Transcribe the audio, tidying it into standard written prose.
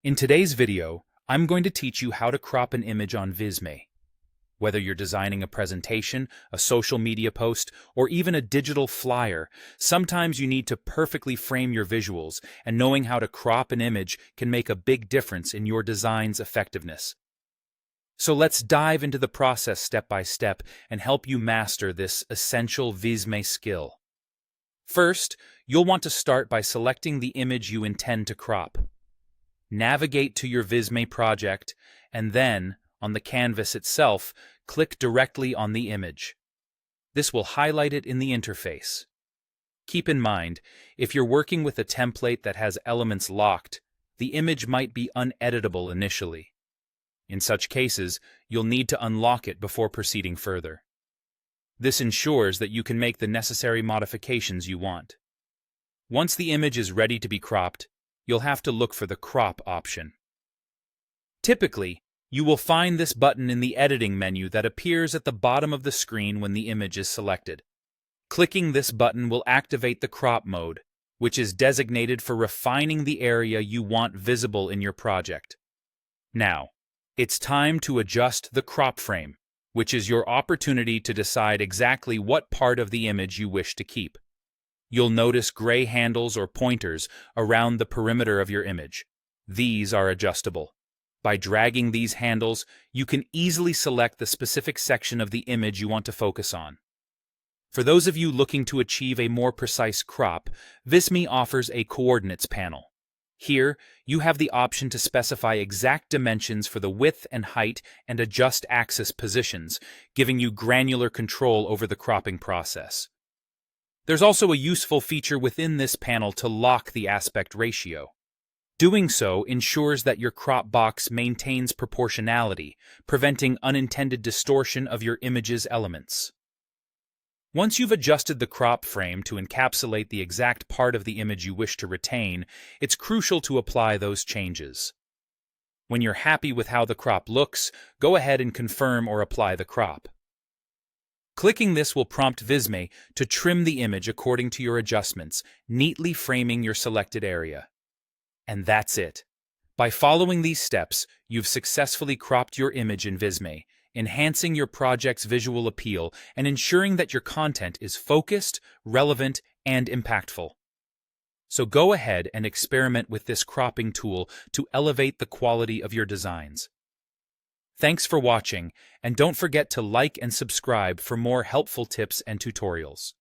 In today's video, I'm going to teach you how to crop an image on Visme. Whether you're designing a presentation, a social media post, or even a digital flyer, sometimes you need to perfectly frame your visuals, and knowing how to crop an image can make a big difference in your design's effectiveness. So let's dive into the process step by step and help you master this essential Visme skill. First, you'll want to start by selecting the image you intend to crop. Navigate to your Visme project, and then, on the canvas itself, click directly on the image. This will highlight it in the interface. Keep in mind, if you're working with a template that has elements locked, the image might be uneditable initially. In such cases, you'll need to unlock it before proceeding further. This ensures that you can make the necessary modifications you want. Once the image is ready to be cropped, you'll have to look for the crop option. Typically, you will find this button in the editing menu that appears at the bottom of the screen when the image is selected. Clicking this button will activate the crop mode, which is designated for refining the area you want visible in your project. Now, it's time to adjust the crop frame, which is your opportunity to decide exactly what part of the image you wish to keep. You'll notice gray handles or pointers around the perimeter of your image. These are adjustable. By dragging these handles, you can easily select the specific section of the image you want to focus on. For those of you looking to achieve a more precise crop, Visme offers a coordinates panel. Here, you have the option to specify exact dimensions for the width and height and adjust axis positions, giving you granular control over the cropping process. There's also a useful feature within this panel to lock the aspect ratio. Doing so ensures that your crop box maintains proportionality, preventing unintended distortion of your image's elements. Once you've adjusted the crop frame to encapsulate the exact part of the image you wish to retain, it's crucial to apply those changes. When you're happy with how the crop looks, go ahead and confirm or apply the crop. Clicking this will prompt Visme to trim the image according to your adjustments, neatly framing your selected area. And that's it. By following these steps, you've successfully cropped your image in Visme, enhancing your project's visual appeal and ensuring that your content is focused, relevant, and impactful. So go ahead and experiment with this cropping tool to elevate the quality of your designs. Thanks for watching, and don't forget to like and subscribe for more helpful tips and tutorials.